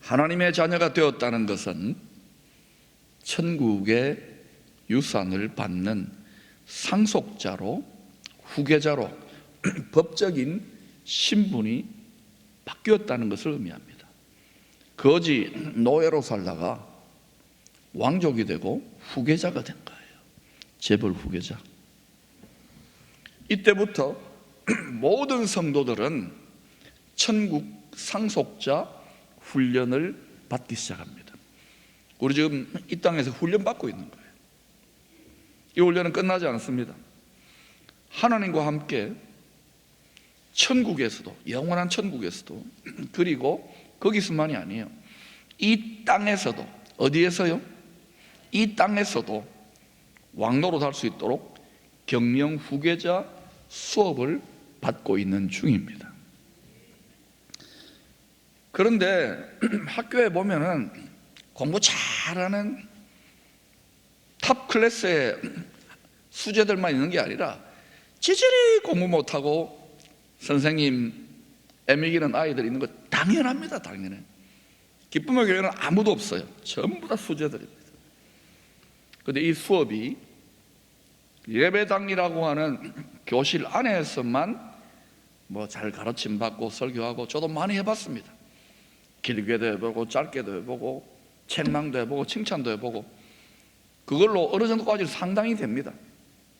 하나님의 자녀가 되었다는 것은 천국의 유산을 받는 상속자로, 후계자로 법적인 신분이 바뀌었다는 것을 의미합니다. 거지 노예로 살다가 왕족이 되고 후계자가 된 거예요. 재벌 후계자. 이때부터 모든 성도들은 천국 상속자 훈련을 받기 시작합니다. 우리 지금 이 땅에서 훈련받고 있는 거예요. 이 훈련은 끝나지 않습니다. 하나님과 함께 천국에서도, 영원한 천국에서도, 그리고 거기서만이 아니에요. 이 땅에서도, 어디에서요? 이 땅에서도 왕노릇 할 수 있도록 경영 후계자 수업을 받고 있는 중입니다. 그런데 학교에 보면은 공부 잘하는 탑 클래스의 수재들만 있는 게 아니라 지질이 공부 못하고 선생님 애미기는 아이들이 있는 거 당연합니다. 당연해. 기쁨의 교회는 아무도 없어요. 전부 다 수재들입니다. 그런데 이 수업이 예배당이라고 하는 교실 안에서만 뭐 잘 가르침 받고 설교하고, 저도 많이 해봤습니다. 길게도 해보고 짧게도 해보고 책망도 해보고 칭찬도 해보고, 그걸로 어느 정도까지 상당히 됩니다.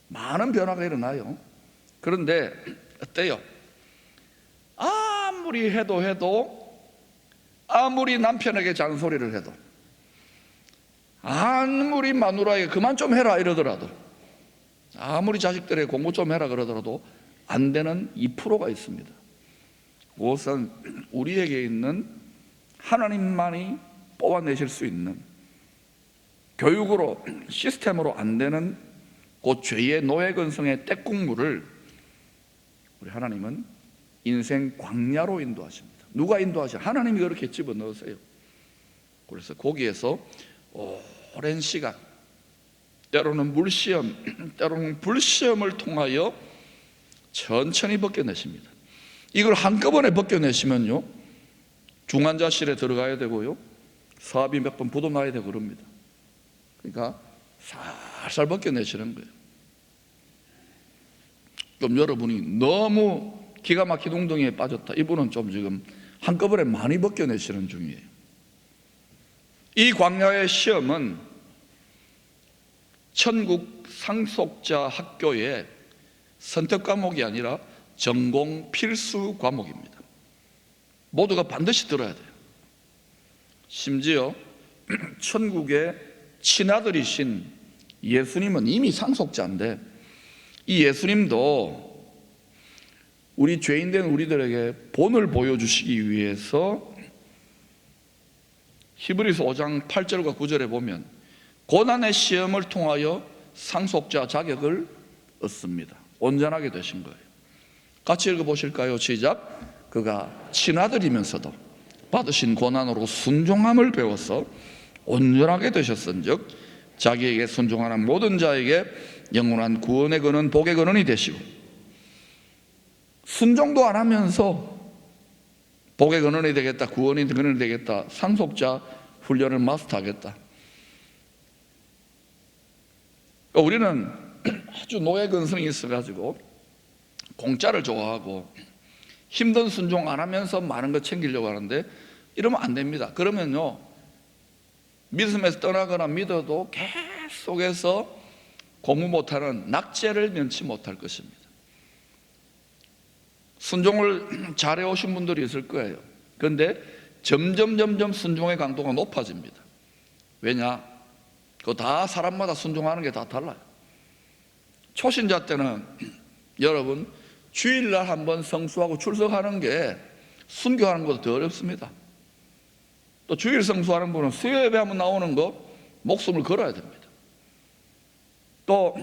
많은 변화가 일어나요. 그런데 어때요? 아무리 해도 아무리 남편에게 잔소리를 해도, 아무리 마누라에게 그만 좀 해라 이러더라도, 아무리 자식들에게 공부 좀 해라 그러더라도 안 되는 2%가 있습니다. 그것은 우리에게 있는 하나님만이 뽑아내실 수 있는 교육으로, 시스템으로 안 되는 그 죄의 노예근성의 떼국물을 우리 하나님은 인생 광야로 인도하십니다. 누가 인도하셔? 하나님이 그렇게 집어넣으세요. 그래서 거기에서 오랜 시간, 때로는 물시험, 때로는 불시험을 통하여 천천히 벗겨내십니다. 이걸 한꺼번에 벗겨내시면요, 중환자실에 들어가야 되고요, 사업이 몇 번 부도나야 되고 그럽니다. 그러니까 살살 벗겨내시는 거예요. 그럼 여러분이 너무 기가 막힌 웅덩이에 빠졌다, 이분은 좀 지금 한꺼번에 많이 벗겨내시는 중이에요. 이 광야의 시험은 천국 상속자 학교의 선택 과목이 아니라 전공 필수 과목입니다. 모두가 반드시 들어야 돼요. 심지어 천국의 친아들이신 예수님은 이미 상속자인데, 이 예수님도 우리 죄인된 우리들에게 본을 보여주시기 위해서 히브리서 5장 8절과 9절에 보면 고난의 시험을 통하여 상속자 자격을 얻습니다. 온전하게 되신 거예요. 같이 읽어보실까요? 시작. 그가 친아들이면서도 받으신 고난으로 순종함을 배워서 온전하게 되셨은즉 자기에게 순종하는 모든 자에게 영원한 구원의 근원, 복의 근원이 되시고, 순종도 안 하면서 복의 근원이 되겠다, 구원의 근원이 되겠다, 상속자 훈련을 마스터하겠다. 우리는 아주 노예 근성이 있어가지고 공짜를 좋아하고 힘든 순종 안 하면서 많은 거 챙기려고 하는데, 이러면 안 됩니다. 그러면요, 믿음에서 떠나거나 믿어도 계속해서 공부 못하는 낙제를 면치 못할 것입니다. 순종을 잘해오신 분들이 있을 거예요. 그런데 점점 순종의 강도가 높아집니다. 왜냐? 그거 다 사람마다 순종하는 게 다 달라요. 초신자 때는 여러분 주일날 한번 성수하고 출석하는 게 순교하는 것보다 더 어렵습니다. 또 주일 성수하는 분은 수요예배 한번 나오는 거 목숨을 걸어야 됩니다. 또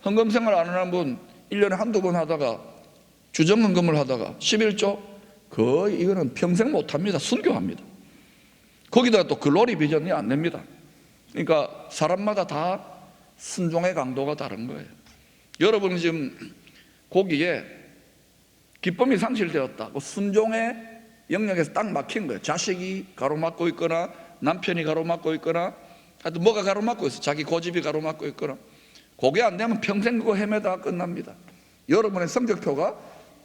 헌금생활 안 하는 분 1년에 한두 번 하다가 주정헌금을 하다가 11조, 거의 이거는 평생 못합니다. 순교합니다. 거기다가 또 글로리 비전이 안 됩니다. 그러니까 사람마다 다 순종의 강도가 다른 거예요. 여러분이 지금 거기에 기쁨이 상실되었다, 순종의 영역에서 딱 막힌 거예요. 자식이 가로막고 있거나 남편이 가로막고 있거나 하여튼 뭐가 가로막고 있어. 자기 고집이 가로막고 있거나. 그게 안 되면 평생 그거 헤매다가 끝납니다. 여러분의 성적표가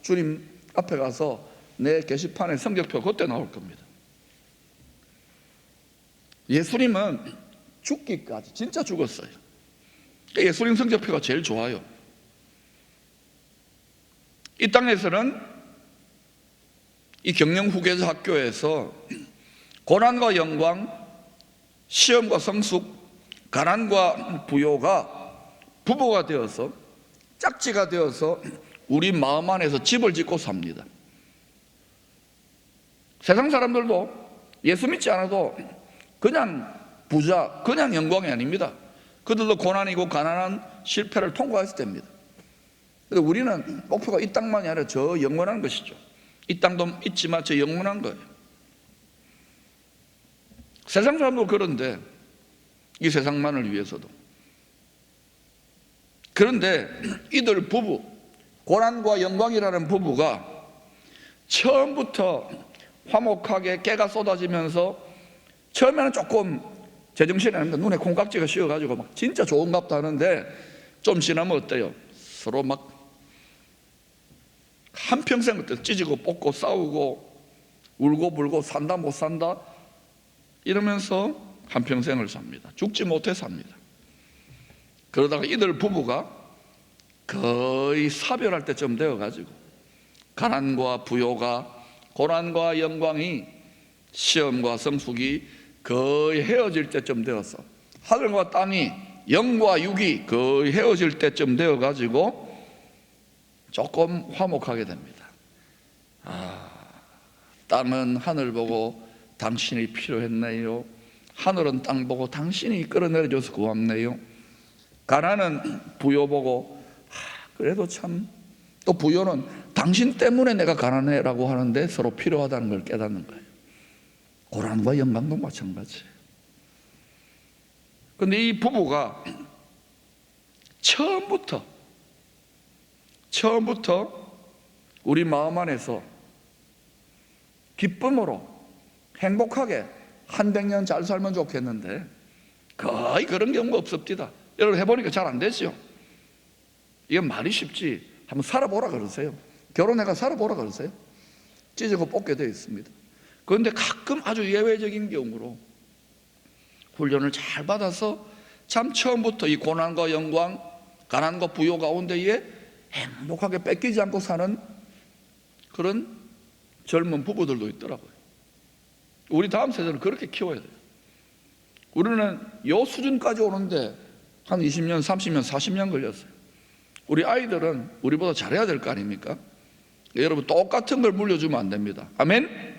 주님 앞에 가서 내 게시판에 성적표 그때 나올 겁니다. 예수님은 죽기까지 진짜 죽었어요. 예수님 성적표가 제일 좋아요. 이 땅에서는 이 경영 후계자 학교에서 고난과 영광, 시험과 성숙, 가난과 부요가 부부가 되어서 짝지가 되어서 우리 마음 안에서 집을 짓고 삽니다. 세상 사람들도 예수 믿지 않아도 그냥 부자, 그냥 영광이 아닙니다. 그들도 고난이고 가난한 실패를 통과했을 때입니다. 그런데 우리는 목표가 이 땅만이 아니라 저 영원한 것이죠. 이 땅도 있지만 저 영원한 거예요. 세상 사람도 그런데 이 세상만을 위해서도. 그런데 이들 부부, 고난과 영광이라는 부부가 처음부터 화목하게 깨가 쏟아지면서 처음에는 조금 제정신이 아닙니다. 눈에 콩깍지가 씌어가지고 막 진짜 좋은갑다 하는데 좀 지나면 어때요? 서로 막 한평생 그때 찢고 뽑고 싸우고 울고 불고 산다 못 산다 이러면서 한평생을 삽니다. 죽지 못해 삽니다. 그러다가 이들 부부가 거의 사별할 때쯤 되어가지고 가난과 부요가 고난과 영광이 시험과 성숙이 거의 헤어질 때쯤 되어서 하늘과 땅이 영과 육이 거의 헤어질 때쯤 되어가지고 조금 화목하게 됩니다. 땅은 하늘 보고 당신이 필요했네요. 하늘은 땅 보고 당신이 끌어내려줘서 고맙네요. 가난은 부요 보고 그래도 참, 또 부요는 당신 때문에 내가 가난해라고 하는데 서로 필요하다는 걸 깨닫는 거예요. 고난과 영광도 마찬가지예요. 그런데 이 부부가 처음부터 우리 마음 안에서 기쁨으로 행복하게 한 100년 잘 살면 좋겠는데 거의 그런 경우가 없습니다. 여러분 해보니까 잘 안 되죠. 이건 말이 쉽지 한번 살아보라 그러세요. 결혼해가 살아보라 그러세요. 찢고 뽑게 되어 있습니다. 그런데 가끔 아주 예외적인 경우로 훈련을 잘 받아서 참 처음부터 이 고난과 영광, 가난과 부요 가운데에 행복하게 뺏기지 않고 사는 그런 젊은 부부들도 있더라고요. 우리 다음 세대는 그렇게 키워야 돼요. 우리는 요 수준까지 오는데 한 20년, 30년, 40년 걸렸어요. 우리 아이들은 우리보다 잘해야 될 거 아닙니까? 여러분 똑같은 걸 물려주면 안 됩니다. 아멘?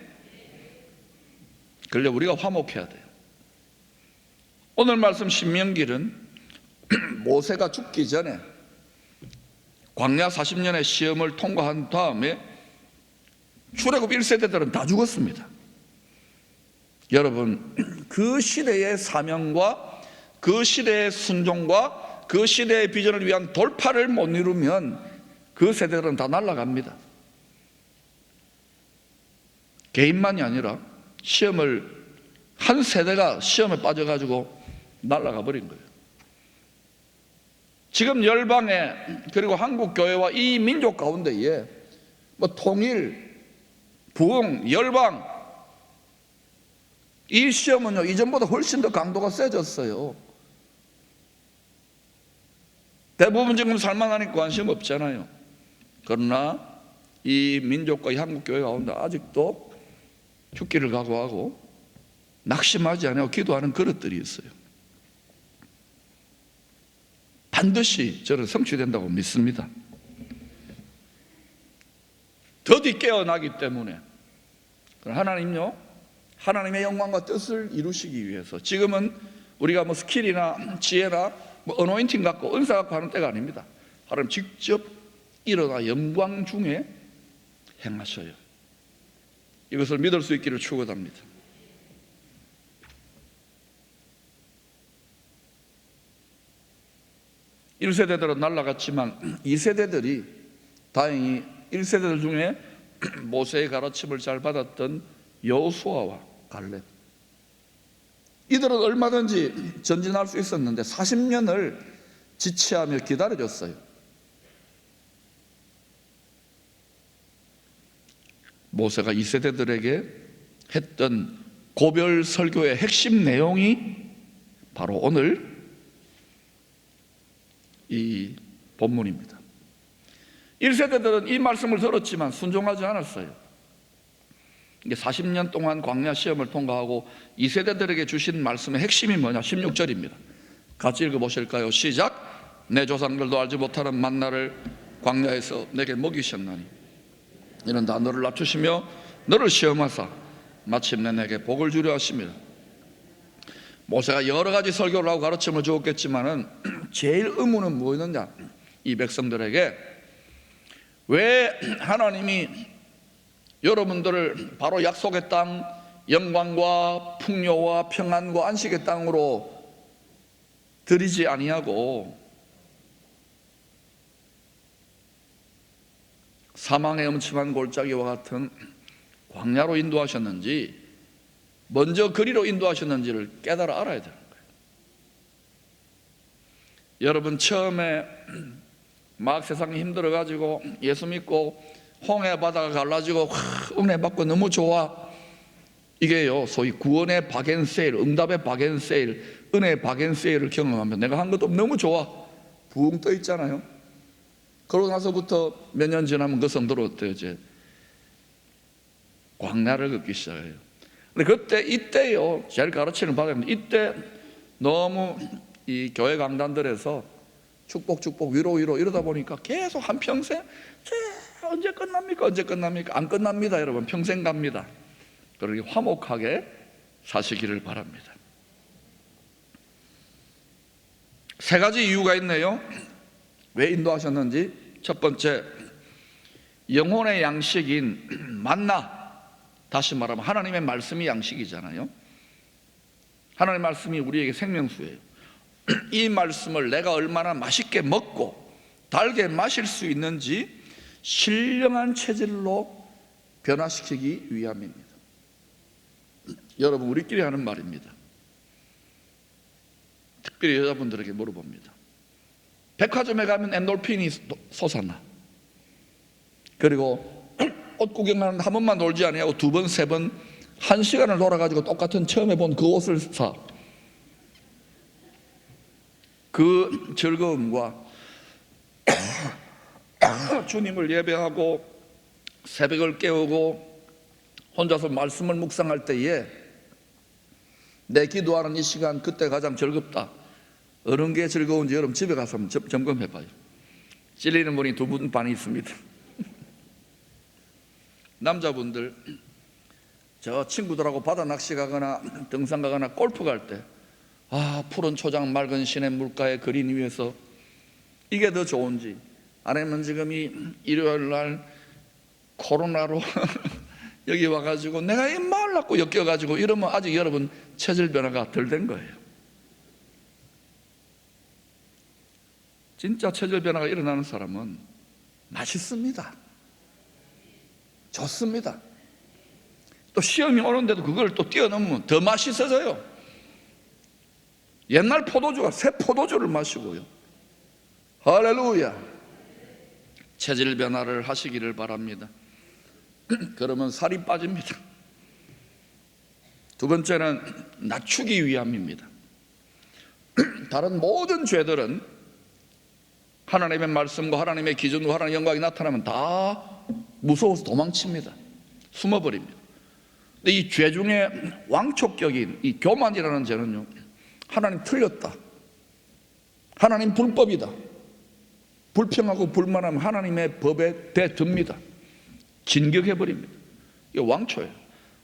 그런데 우리가 화목해야 돼요. 오늘 말씀 신명기는 모세가 죽기 전에 광야 40년의 시험을 통과한 다음에 출애굽 1세대들은 다 죽었습니다. 여러분 그 시대의 사명과 그 시대의 순종과 그 시대의 비전을 위한 돌파를 못 이루면 그 세대들은 다 날아갑니다. 개인만이 아니라 시험을 한 세대가 시험에 빠져가지고 날아가 버린 거예요. 지금 열방에 그리고 한국 교회와 이 민족 가운데에 뭐 통일, 부흥, 열방 이 시험은요 이전보다 훨씬 더 강도가 세졌어요. 대부분 지금 살만하니까 관심 없잖아요. 그러나 이 민족과 이 한국 교회 가운데 아직도 죽기를 각오하고 낙심하지 않고 기도하는 그릇들이 있어요. 반드시 저는 성취된다고 믿습니다. 더디 깨어나기 때문에 하나님요 하나님의 영광과 뜻을 이루시기 위해서 지금은 우리가 뭐 스킬이나 지혜나 뭐 어노인팅 갖고 은사 갖고 하는 때가 아닙니다. 하나님 직접 일어나 영광 중에 행하셔요. 이것을 믿을 수 있기를 축원합니다. (1세대들은) 날아갔지만 2세대들이 다행히 1세대들 중에 모세의 가르침을 잘 받았던 여호수아와 갈렙, 이들은 얼마든지 전진할 수 있었는데 40년을 지체하며 기다려줬어요. 모세가 2세대들에게 했던 고별 설교의 핵심 내용이 바로 오늘 이 본문입니다. 1세대들은 이 말씀을 들었지만 순종하지 않았어요. 이게 40년 동안 광야 시험을 통과하고 2세대들에게 주신 말씀의 핵심이 뭐냐? 16절입니다. 같이 읽어보실까요? 시작. 내 조상들도 알지 못하는 만나를 광야에서 내게 먹이셨나니 이는 다 너를 낮추시며 너를 시험하사 마침내 내게 복을 주려 하십니다. 모세가 여러 가지 설교를 하고 가르침을 주었겠지만은 제일 의문은 뭐였느냐? 이 백성들에게 왜 하나님이 여러분들을 바로 약속의 땅, 영광과 풍요와 평안과 안식의 땅으로 들이지 아니하고 사망의 음침한 골짜기와 같은 광야로 인도하셨는지, 먼저 그리로 인도하셨는지를 깨달아 알아야 되는 거예요. 여러분, 처음에 막 세상이 힘들어가지고 예수 믿고 홍해 바다가 갈라지고 은혜 받고 너무 좋아, 이게요 소위 구원의 박앤세일, 응답의 박앤세일, 은혜의 박앤세일을 경험하면 내가 한 것도 너무 좋아 붕 떠 있잖아요. 그러고 나서부터 몇 년 지나면 그 성도로 어때요? 이제 광야를 걷기 시작해요. 근데 그때 이때요 제일 가르침을 받아야 합니다. 이때 너무 이 교회 강단들에서 축복 위로 이러다 보니까 계속 한평생 언제 끝납니까? 언제 끝납니까? 안 끝납니다. 여러분, 평생 갑니다. 그러니 화목하게 사시기를 바랍니다. 세 가지 이유가 있네요. 왜 인도하셨는지. 첫 번째, 영혼의 양식인 만나, 다시 말하면 하나님의 말씀이 양식이잖아요. 하나님의 말씀이 우리에게 생명수예요. 이 말씀을 내가 얼마나 맛있게 먹고 달게 마실 수 있는지 신령한 체질로 변화시키기 위함입니다. 여러분, 우리끼리 하는 말입니다. 특별히 여자분들에게 물어봅니다. 백화점에 가면 엔돌핀이 솟아나. 그리고 옷 구경하는 한 번만 돌지 아니하고 두 번, 세 번, 1시간을 돌아가지고 똑같은 처음에 본 그 옷을 사. 그 즐거움과 주님을 예배하고 새벽을 깨우고 혼자서 말씀을 묵상할 때에 내 기도하는 이 시간, 그때 가장 즐겁다. 어느 게 즐거운지 여러분 집에 가서 한번 점검해봐요. 찔리는 분이 2분 반이 있습니다. 남자분들, 저 친구들하고 바다 낚시 가거나 등산 가거나 골프 갈 때 푸른 초장 맑은 시내 물가에 그린 위에서 이게 더 좋은지, 아니면 지금 이 일요일 날 코로나로 여기 와가지고 내가 이 마을 낳고 엮여가지고 이러면 아직 여러분 체질 변화가 덜 된 거예요. 진짜 체질 변화가 일어나는 사람은 맛있습니다. 좋습니다. 또 시험이 오는데도 그걸 또 뛰어넘으면 더 맛있어져요. 옛날 포도주가 새 포도주를 마시고요. 할렐루야. 체질 변화를 하시기를 바랍니다. 그러면 살이 빠집니다. 두 번째는 낮추기 위함입니다. 다른 모든 죄들은 하나님의 말씀과 하나님의 기준과 하나님의 영광이 나타나면 다 무서워서 도망칩니다. 숨어버립니다. 근데 이 죄 중에 왕초격인 이 교만이라는 죄는요, 하나님 틀렸다, 하나님 불법이다, 불평하고 불만하면 하나님의 법에 대듭니다. 진격해버립니다. 이게 왕초예요.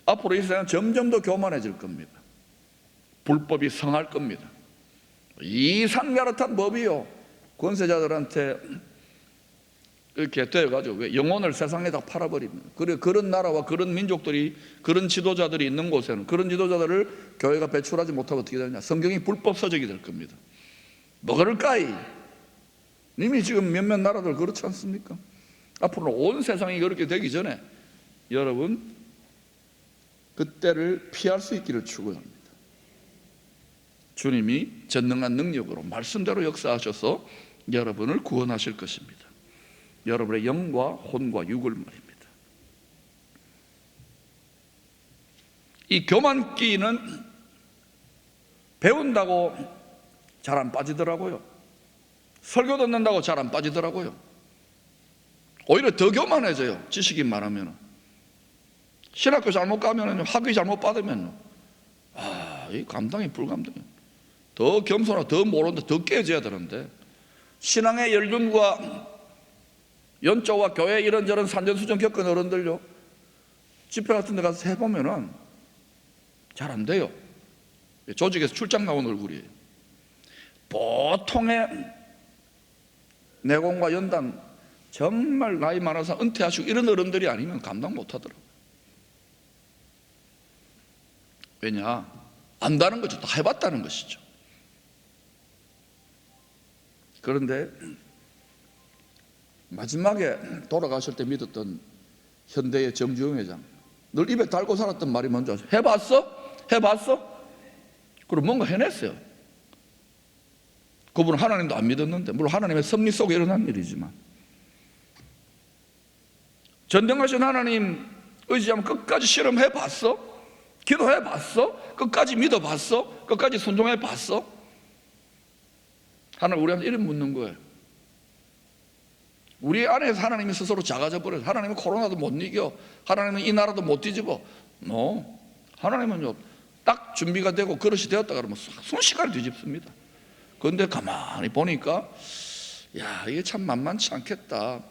앞으로 이 세상은 점점 더 교만해질 겁니다. 불법이 성할 겁니다. 이상야릇한 법이요, 권세자들한테 이렇게 되어가지고 영혼을 세상에다 팔아버립니다. 그런 나라와 그런 민족들이, 그런 지도자들이 있는 곳에는 그런 지도자들을 교회가 배출하지 못하고 어떻게 되느냐? 성경이 불법 서적이 될 겁니다. 뭐 그럴까이? 이미 지금 몇몇 나라들 그렇지 않습니까? 앞으로는 온 세상이 그렇게 되기 전에 여러분 그때를 피할 수 있기를 축원합니다. 주님이 전능한 능력으로 말씀대로 역사하셔서 여러분을 구원하실 것입니다. 여러분의 영과 혼과 육을 말입니다. 이 교만기는 배운다고 잘 안 빠지더라고요. 설교 듣는다고 잘 안 빠지더라고요. 오히려 더 교만해져요. 지식인 말하면. 신학교 잘못 가면, 학위 잘못 받으면 이 감당이 불감당해요. 더 겸손하고 더 모르는데 더 깨져야 되는데, 신앙의 연륜과 연조와 교회 이런저런 산전수전 겪은 어른들요, 집회 같은 데 가서 해보면은 잘 안 돼요. 조직에서 출장 나온 얼굴이에요. 보통의 내공과 연단, 정말 나이 많아서 은퇴하시고 이런 어른들이 아니면 감당 못 하더라고요. 왜냐? 안다는 거죠. 다 해봤다는 것이죠. 그런데 마지막에 돌아가실 때 믿었던 현대의 정주영 회장, 늘 입에 달고 살았던 말이 뭔지 아세요? 해봤어? 해봤어? 그럼 뭔가 해냈어요. 그분은 하나님도 안 믿었는데, 물론 하나님의 섭리 속에 일어난 일이지만, 전능하신 하나님 의지하면 끝까지 실험해봤어? 기도해봤어? 끝까지 믿어봤어? 끝까지 순종해봤어? 하나님 우리한테 이름 묻는 거예요. 우리 안에서 하나님이 스스로 작아져 버려요. 하나님은 코로나도 못 이겨, 하나님은 이 나라도 못 뒤집어. 하나님은요, 딱 준비가 되고 그릇이 되었다 그러면 순식간에 뒤집습니다. 그런데 가만히 보니까 이게 참 만만치 않겠다.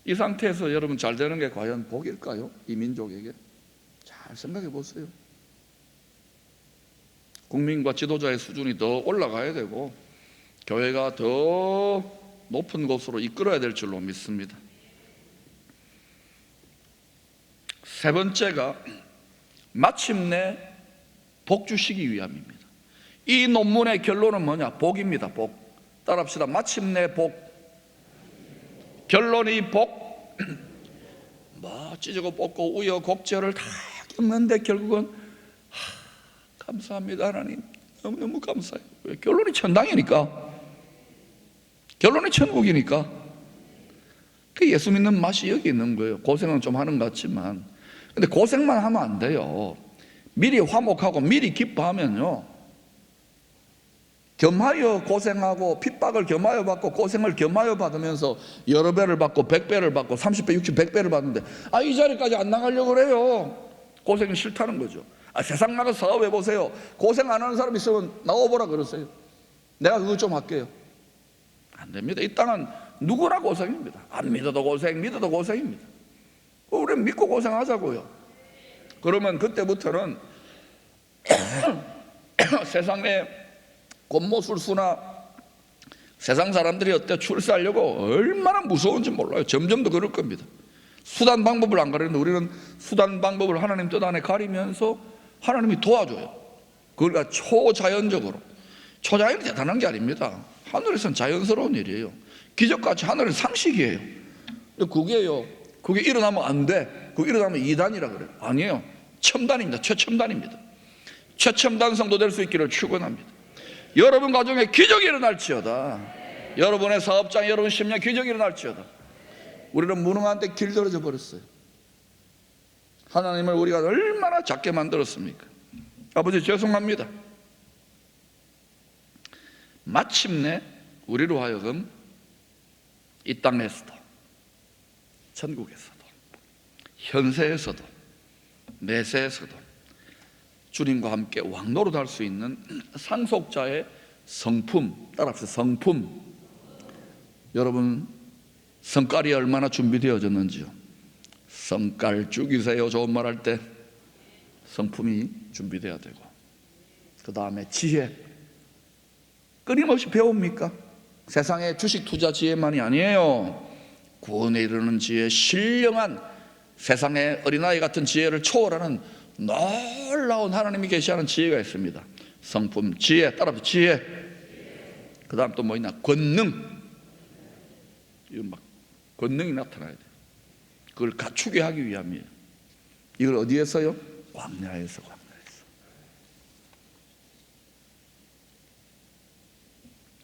이 상태에서 여러분 잘 되는 게 과연 복일까요? 이 민족에게 잘 생각해 보세요. 국민과 지도자의 수준이 더 올라가야 되고, 교회가 더 높은 곳으로 이끌어야 될 줄로 믿습니다. 세 번째가 마침내 복 주시기 위함입니다. 이 논문의 결론은 뭐냐? 복입니다. 복. 따라합시다. 마침내 복. 결론이 복. 찢고 뽑고 우여곡절을 다 겪는데 결국은 감사합니다 하나님, 너무너무 감사해요. 왜? 결론이 천당이니까, 결론이 천국이니까. 그 예수 믿는 맛이 여기 있는 거예요. 고생은 좀 하는 것 같지만, 근데 고생만 하면 안 돼요. 미리 화목하고 미리 기뻐하면요, 겸하여 고생하고 핍박을 겸하여 받고 고생을 겸하여 받으면서 여러 배를 받고 100배를 받고 30배, 60, 100배를 받는데 이 자리까지 안 나가려고 그래요. 고생이 싫다는 거죠. 세상 나가서 사업해 보세요. 고생 안 하는 사람 있으면 나와보라 그러세요. 내가 그거 좀 할게요. 안 됩니다. 이 땅은 누구나 고생입니다. 안 믿어도 고생, 믿어도 고생입니다. 우리는 믿고 고생하자고요. 그러면 그때부터는 세상에 권모술수나 세상 사람들이 어때 출세하려고 얼마나 무서운지 몰라요. 점점 더 그럴 겁니다. 수단 방법을 안 가리는데 우리는 수단 방법을 하나님 뜻 안에 가리면서 하나님이 도와줘요. 그러니까 초자연적으로. 초자연이 대단한 게 아닙니다. 하늘에서는 자연스러운 일이에요. 기적같이 하늘은 상식이에요. 그게 일어나면 안 돼. 그게 일어나면 이단이라 그래요. 아니에요. 첨단입니다. 최첨단입니다. 최첨단 성도 될 수 있기를 축원합니다. 여러분 가정에 기적이 일어날지어다. 여러분의 사업장, 여러분 심령 기적이 일어날지어다. 우리는 무능한데 길들어져 버렸어요. 하나님을 우리가 얼마나 작게 만들었습니까? 아버지 죄송합니다. 마침내 우리로 하여금 이 땅에서도, 천국에서도, 현세에서도, 내세에서도 주님과 함께 왕노릇 할 수 있는 상속자의 성품, 따라합시다. 성품. 여러분 성깔이 얼마나 준비되어졌는지요. 성깔 죽이세요. 좋은 말 할 때 성품이 준비돼야 되고, 그 다음에 지혜. 끊임없이 배웁니까? 세상의 주식 투자 지혜만이 아니에요. 구원에 이르는 지혜, 신령한 세상의 어린아이 같은 지혜를 초월하는 놀라운 하나님이 계시하는 지혜가 있습니다. 성품, 지혜, 따라서 지혜. 그 다음 또 뭐 있나? 권능. 이건 막 권능이 나타나야 돼요. 그걸 갖추게 하기 위함이에요. 이걸 어디에서요? 광야에서.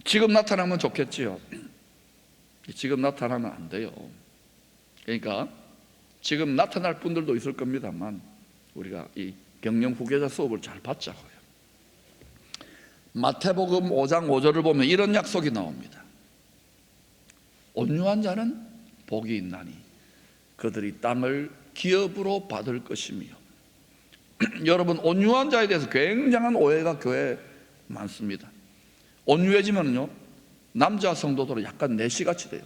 지금 나타나면 좋겠지요. 지금 나타나면 안 돼요. 그러니까 지금 나타날 분들도 있을 겁니다만 우리가 이 경영 후계자 수업을 잘 받자고요. 마태복음 5장 5절을 보면 이런 약속이 나옵니다. 온유한 자는 복이 있나니 그들이 땅을 기업으로 받을 것이며. 여러분, 온유한 자에 대해서 굉장한 오해가 교회에 많습니다. 온유해지면요 남자 성도들은 약간 내시같이 돼요.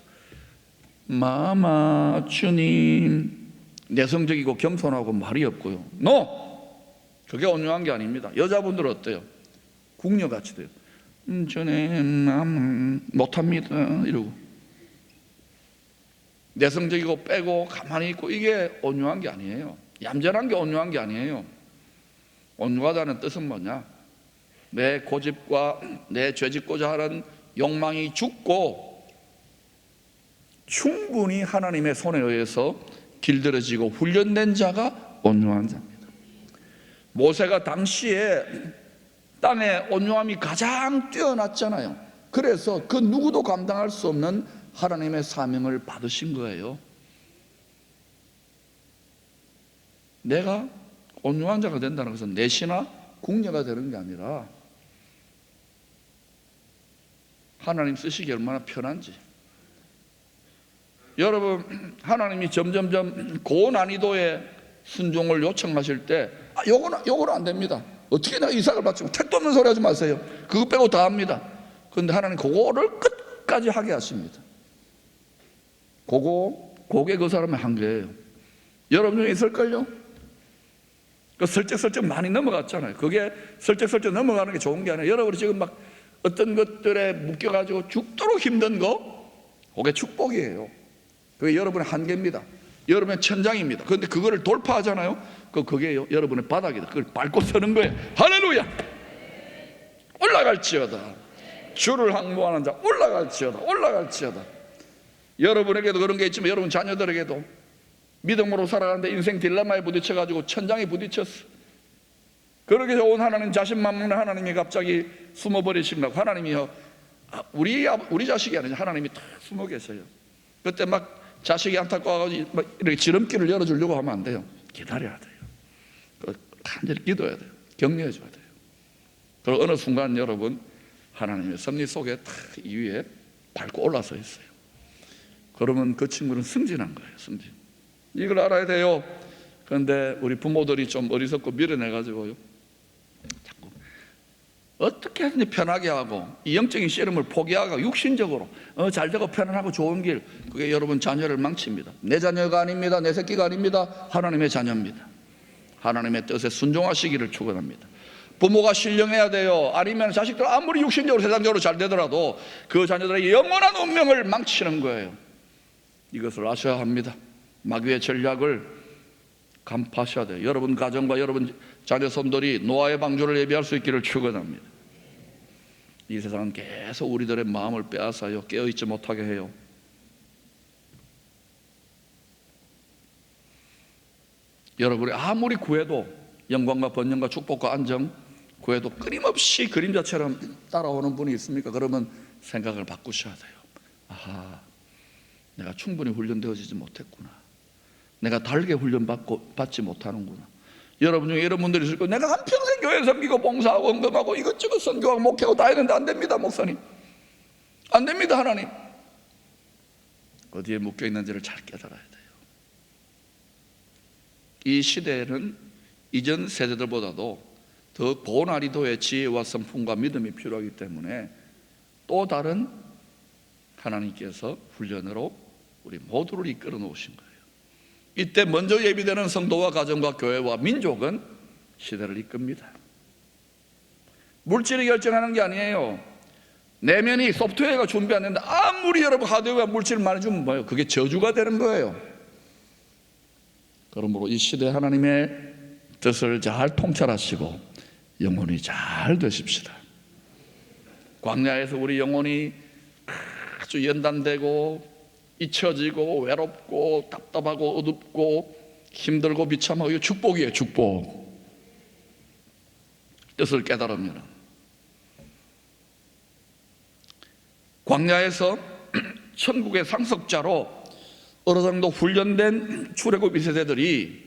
마마 주님, 내성적이고 겸손하고 말이 없고요. 그게 온유한 게 아닙니다. 여자분들은 어때요? 궁녀같이 돼요. 저는 못합니다 이러고. 내성적이고 빼고 가만히 있고, 이게 온유한 게 아니에요. 얌전한 게 온유한 게 아니에요. 온유하다는 뜻은 뭐냐? 내 고집과 내 죄짓고자 하는 욕망이 죽고 충분히 하나님의 손에 의해서 길들여지고 훈련된 자가 온유한 자입니다. 모세가 당시에 땅의 온유함이 가장 뛰어났잖아요. 그래서 그 누구도 감당할 수 없는 하나님의 사명을 받으신 거예요. 내가 온유한 자가 된다는 것은 내시나 궁녀가 되는 게 아니라 하나님 쓰시기 얼마나 편한지. 여러분, 하나님이 점점점 고난이도의 순종을 요청하실 때 요거는 안 됩니다. 어떻게 내가 이삭을 바치고, 택도 없는 소리 하지 마세요. 그거 빼고 다 합니다. 그런데 하나님 그거를 끝까지 하게 하십니다. 그게 그 사람의 한계예요. 여러분 중에 있을걸요? 그 슬쩍슬쩍 많이 넘어갔잖아요. 그게 슬쩍슬쩍 넘어가는 게 좋은 게 아니라, 여러분이 지금 막 어떤 것들에 묶여가지고 죽도록 힘든 거, 그게 축복이에요. 그게 여러분의 한계입니다. 여러분의 천장입니다. 그런데 그거를 돌파하잖아요. 그게 여러분의 바닥이다. 그걸 밟고 서는 거예요. 할렐루야! 올라갈지어다. 주를 항모하는 자 올라갈지어다. 여러분에게도 그런 게 있지만 여러분 자녀들에게도 믿음으로 살아가는데 인생 딜레마에 부딪혀가지고 천장에 부딪혔어. 그렇게 좋은 하나님, 자신만만한 하나님이 갑자기 숨어버리시려고, 하나님이요, 우리 자식이 아니라 하나님이 탁 숨어 계세요. 그때 막 자식이 안타까워가지고 막 이렇게 지름길을 열어주려고 하면 안 돼요. 기다려야 돼요. 간절히 기도해야 돼요. 격려해줘야 돼요. 그리고 어느 순간 여러분, 하나님의 섭리 속에 탁 이 위에 밟고 올라서 있어요. 그러면 그 친구는 승진한 거예요. 승진. 이걸 알아야 돼요. 그런데 우리 부모들이 좀 어리석고 밀어내가지고요, 자꾸 어떻게 하든지 편하게 하고 이 영적인 씨름을 포기하고 육신적으로 잘되고 편안하고 좋은 길, 그게 여러분 자녀를 망칩니다. 내 자녀가 아닙니다. 내 새끼가 아닙니다. 하나님의 자녀입니다. 하나님의 뜻에 순종하시기를 축원합니다. 부모가 신령해야 돼요. 아니면 자식들 아무리 육신적으로 세상적으로 잘 되더라도 그 자녀들의 영원한 운명을 망치는 거예요. 이것을 아셔야 합니다. 마귀의 전략을 간파하셔야 돼요. 여러분 가정과 여러분 자녀 손들이 노아의 방주를 예비할 수 있기를 축원합니다. 이 세상은 계속 우리들의 마음을 빼앗아요. 깨어있지 못하게 해요. 여러분이 아무리 구해도, 영광과 번영과 축복과 안정 구해도 끊임없이 그림자처럼 따라오는 분이 있습니까? 그러면 생각을 바꾸셔야 돼요. 아하, 내가 충분히 훈련되어지지 못했구나. 내가 다르게 훈련받지 못하는구나. 여러분 중에 이런 분들이 있을 거예요. 내가 한평생 교회 섬기고 봉사하고 헌금하고 이것저것 선교하고 목회하고 다 했는데 안 됩니다, 목사님. 안 됩니다, 하나님. 어디에 묶여 있는지를 잘 깨달아야 돼요. 이 시대에는 이전 세대들보다도 더 고난이도의 지혜와 성품과 믿음이 필요하기 때문에 또 다른 하나님께서 훈련으로 우리 모두를 이끌어 놓으신 거예요. 이때 먼저 예비되는 성도와 가정과 교회와 민족은 시대를 이끕니다. 물질이 결정하는 게 아니에요. 내면이 소프트웨어가 준비 안 된다. 아무리 여러분 하드웨어가 물질을 많이 주면 뭐예요? 그게 저주가 되는 거예요. 그러므로 이 시대 하나님의 뜻을 잘 통찰하시고 영혼이 잘 되십시다. 광야에서 우리 영혼이 아주 연단되고 잊혀지고 외롭고 답답하고 어둡고 힘들고 비참하고, 이거 축복이에요. 축복. 뜻을 깨달으면 광야에서 천국의 상속자로 어느 정도 훈련된 출애굽 2세대들이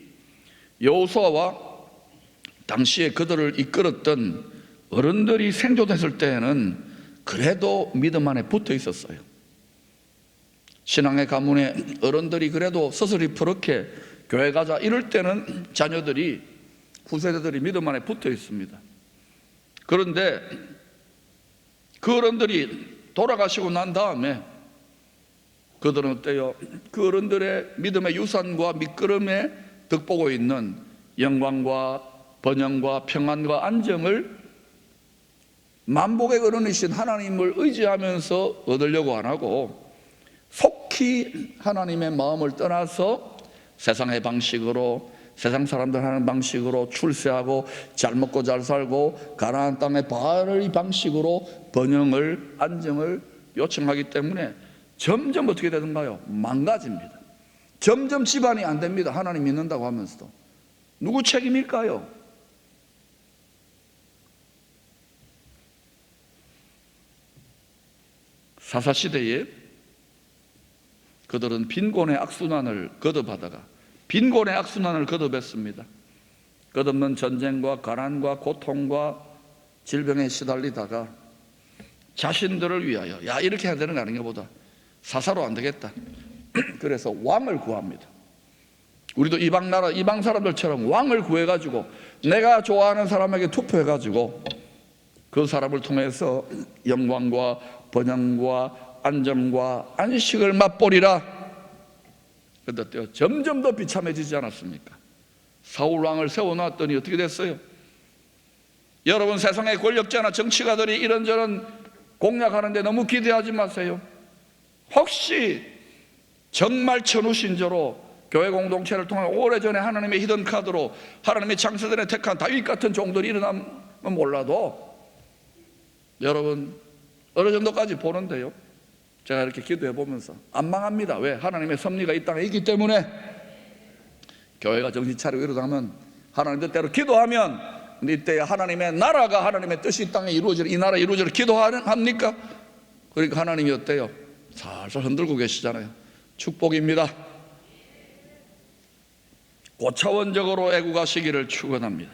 여호수아와 당시에 그들을 이끌었던 어른들이 생존했을 때에는 그래도 믿음 안에 붙어 있었어요. 신앙의 가문에 어른들이 그래도 서슬이 교회 가자 이럴 때는 자녀들이, 후세대들이 믿음 안에 붙어 있습니다. 그런데 그 어른들이 돌아가시고 난 다음에 그들은 어때요? 그 어른들의 믿음의 유산과 밑거름에 득보고 있는 영광과 번영과 평안과 안정을 만복의 어른이신 하나님을 의지하면서 얻으려고 안 하고 속히 하나님의 마음을 떠나서 세상의 방식으로, 세상 사람들 하는 방식으로 출세하고 잘 먹고 잘 살고 가나안 땅의 바알의 방식으로 번영을, 안정을 요청하기 때문에 점점 어떻게 되던가요? 망가집니다. 점점 집안이 안 됩니다. 하나님 믿는다고 하면서도. 누구 책임일까요? 사사시대에 그들은 빈곤의 악순환을 거듭하다가 빈곤의 악순환을 거듭했습니다. 끝없는 전쟁과 가난과 고통과 질병에 시달리다가 자신들을 위하여, 야 이렇게 해야 되는 거 아닌가 보다, 사사로 안 되겠다. 그래서 왕을 구합니다. 우리도 이방 나라, 이방 사람들처럼 왕을 구해가지고 내가 좋아하는 사람에게 투표해가지고 그 사람을 통해서 영광과 번영과 안정과 안식을 맛보리라. 그런데 점점 더 비참해지지 않았습니까? 사울 왕을 세워놨더니 어떻게 됐어요? 여러분, 세상의 권력자나 정치가들이 이런저런 공략하는데 너무 기대하지 마세요. 혹시 정말 천우신조로 교회 공동체를 통해 오래전에 하나님의 히든 카드로 하나님의 창세전에 택한 다윗 같은 종들이 일어나면 몰라도 여러분 어느 정도까지 보는데요, 제가 이렇게 기도해 보면서 안 망합니다. 왜? 하나님의 섭리가 이 땅에 있기 때문에. 교회가 정신 차리고 일어나면 하나님 뜻대로 기도하면 이때 하나님의 나라가, 하나님의 뜻이 이 땅에 이루어지는, 이 나라 이루어지는 기도합니까? 그러니까 하나님이 어때요? 살살 흔들고 계시잖아요. 축복입니다. 고차원적으로 애국하시기를 축원합니다.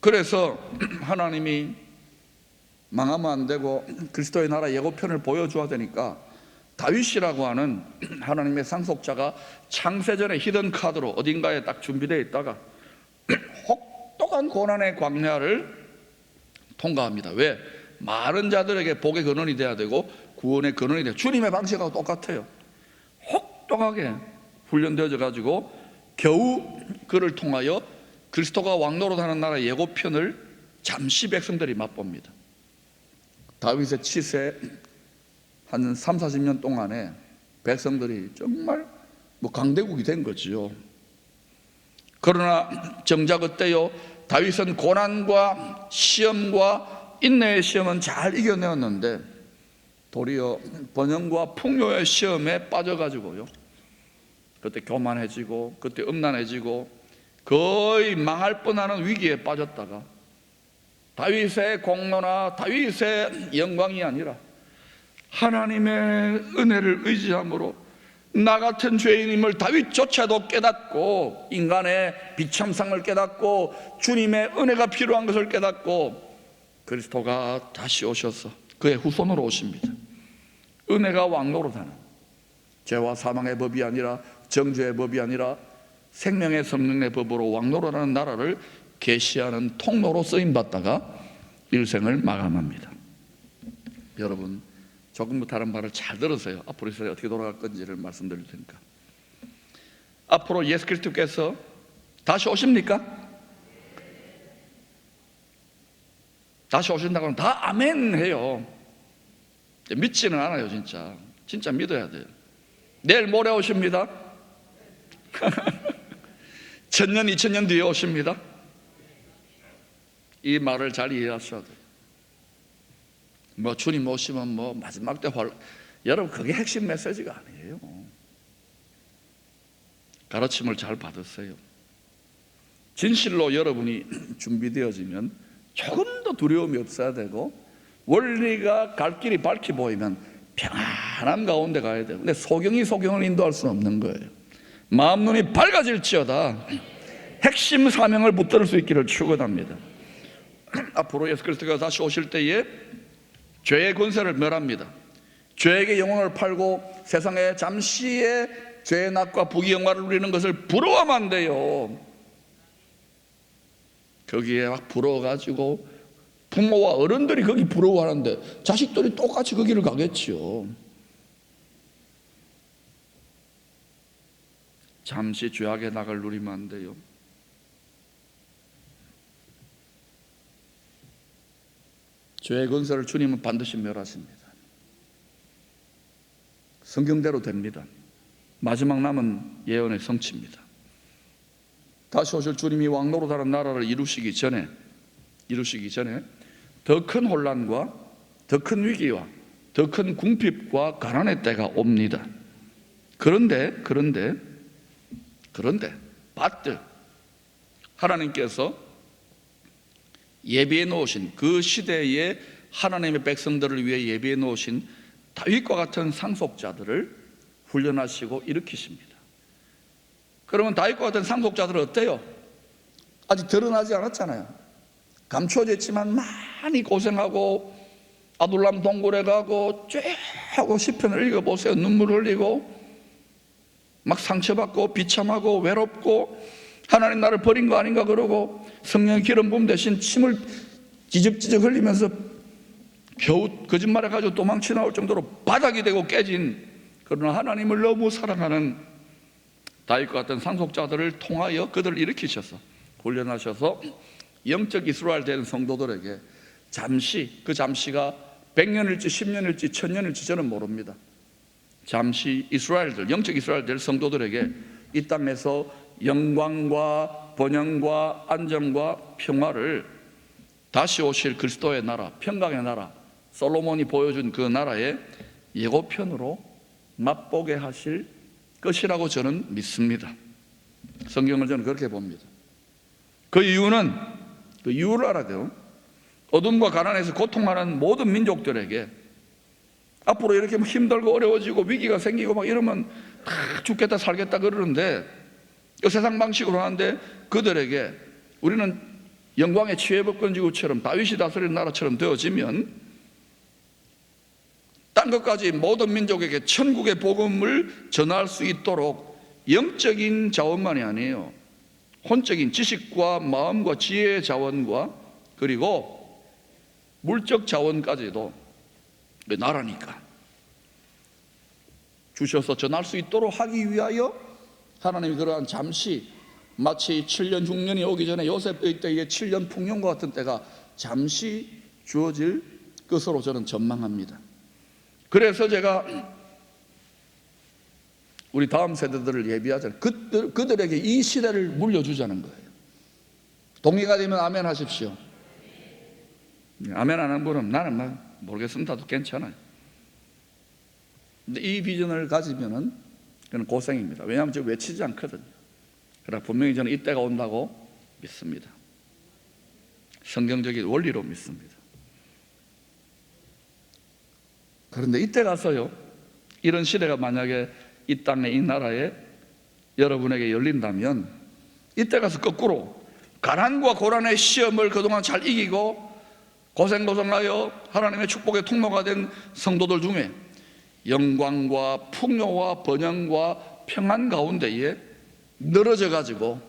그래서 하나님이 망하면 안 되고 그리스도의 나라 예고편을 보여줘야 되니까 다윗이라고 하는 하나님의 상속자가 창세전에 히든 카드로 어딘가에 딱 준비되어 있다가 혹독한 고난의 광야를 통과합니다. 왜? 많은 자들에게 복의 근원이 돼야 되고 구원의 근원이 돼요. 주님의 방식하고 똑같아요. 혹독하게 훈련되어져 가지고 겨우 그를 통하여 그리스도가 왕노릇하는 나라의 예고편을 잠시 백성들이 맛봅니다. 다윗의 치세 한 3, 40년 동안에 백성들이 정말 강대국이 된 거지요. 그러나 정작 어때요? 다윗은 고난과 시험과 인내의 시험은 잘 이겨내었는데 도리어 번영과 풍요의 시험에 빠져가지고요, 그때 교만해지고 그때 음란해지고 거의 망할 뻔하는 위기에 빠졌다가 다윗의 공로나 다윗의 영광이 아니라 하나님의 은혜를 의지함으로 나 같은 죄인임을 다윗조차도 깨닫고 인간의 비참상을 깨닫고 주님의 은혜가 필요한 것을 깨닫고 그리스도가 다시 오셔서 그의 후손으로 오십니다. 은혜가 왕노릇하는, 죄와 사망의 법이 아니라 정죄의 법이 아니라 생명의 성령의 법으로 왕노릇하는 나라를 계시하는 통로로 쓰임받다가 일생을 마감합니다. 여러분, 조금 더 다른 말을 잘 들으세요. 앞으로 이스라엘이 어떻게 돌아갈 건지를 말씀드릴 테니까. 앞으로 예수 그리스도께서 다시 오십니까? 다시 오신다고 하면 다 아멘 해요. 믿지는 않아요. 진짜 믿어야 돼요. 내일 모레 오십니다. 1000년 2000년 뒤에 오십니다. 이 말을 잘 이해하셔야 돼요. 뭐 주님 오시면 뭐 마지막 때 여러분 그게 핵심 메시지가 아니에요. 가르침을 잘 받으세요. 진실로 여러분이 준비되어지면 조금 더 두려움이 없어야 되고, 원리가 갈 길이 밝게 보이면 평안한 가운데 가야 돼요. 근데 소경이 소경을 인도할 수는 없는 거예요. 마음 눈이 밝아질지어다 핵심 사명을 붙들을 수 있기를 축원합니다. 앞으로 예수 그리스도가 다시 오실 때에 죄의 권세를 멸합니다. 죄에게 영혼을 팔고 세상에 잠시의 죄의 낙과 부귀 영화를 누리는 것을 부러워하면 안 돼요. 거기에 막 부러워가지고 부모와 어른들이 거기 부러워하는데 자식들이 똑같이 거기를 가겠죠. 잠시 죄악의 낙을 누리면 안 돼요. 죄의 권세를 주님은 반드시 멸하십니다. 성경대로 됩니다. 마지막 남은 예언의 성취입니다. 다시 오실 주님이 왕노릇하는 나라를 이루시기 전에 더 큰 혼란과 더 큰 위기와 더 큰 궁핍과 가난의 때가 옵니다. 그런데 밭들 하나님께서 예비해 놓으신, 그 시대에 하나님의 백성들을 위해 예비해 놓으신 다윗과 같은 상속자들을 훈련하시고 일으키십니다. 그러면 다윗과 같은 상속자들은 어때요? 아직 드러나지 않았잖아요. 감추어져 있지만 많이 고생하고 아둘람 동굴에 가고 쫙하고 시편을 읽어보세요. 눈물 흘리고 막 상처받고 비참하고 외롭고 하나님 나를 버린 거 아닌가 그러고 성령의 기름 부음 대신 침을 지적지적 흘리면서 겨우 거짓말해가지고 도망치 나올 정도로 바닥이 되고 깨진, 그러나 하나님을 너무 사랑하는 다윗과 같은 상속자들을 통하여 그들을 일으키셔서 훈련하셔서 영적 이스라엘 된 성도들에게 잠시, 그 잠시가 100년일지 10년일지 1000년일지 저는 모릅니다. 잠시 이스라엘들, 영적 이스라엘 될 성도들에게 이 땅에서 영광과 번영과 안정과 평화를 다시 오실 그리스도의 나라, 평강의 나라, 솔로몬이 보여준 그 나라의 예고편으로 맛보게 하실 것이라고 저는 믿습니다. 성경을 저는 그렇게 봅니다. 그 이유를 알아야 돼요. 어둠과 가난에서 고통하는 모든 민족들에게 앞으로 이렇게 힘들고 어려워지고 위기가 생기고 막 이러면 다 죽겠다 살겠다 그러는데, 이 세상 방식으로 하는데 그들에게 우리는 영광의 치외법권지구처럼 다윗이 다스리는 나라처럼 되어지면 딴 것까지 모든 민족에게 천국의 복음을 전할 수 있도록 영적인 자원만이 아니에요. 혼적인 지식과 마음과 지혜의 자원과 그리고 물적 자원까지도 나라니까 주셔서 전할 수 있도록 하기 위하여 하나님이 그러한 잠시, 마치 7년 흉년이 오기 전에 요셉의 때의 7년 풍년과 같은 때가 잠시 주어질 것으로 저는 전망합니다. 그래서 제가 우리 다음 세대들을 예비하자는, 그들에게 이 시대를 물려주자는 거예요. 동의가 되면 아멘 하십시오. 아멘 안 한 분은 나는 모르겠습니다도 괜찮아요. 근데 이 비전을 가지면은 그건 고생입니다. 왜냐하면 저 외치지 않거든요. 그러나 분명히 저는 이때가 온다고 믿습니다. 성경적인 원리로 믿습니다. 그런데 이때 가서요, 이런 시대가 만약에 이 땅에, 이 나라에 여러분에게 열린다면 이때 가서 거꾸로 가난과 고난의 시험을 그동안 잘 이기고 고생하여 하나님의 축복의 통로가 된 성도들 중에 영광과 풍요와 번영과 평안 가운데에 늘어져 가지고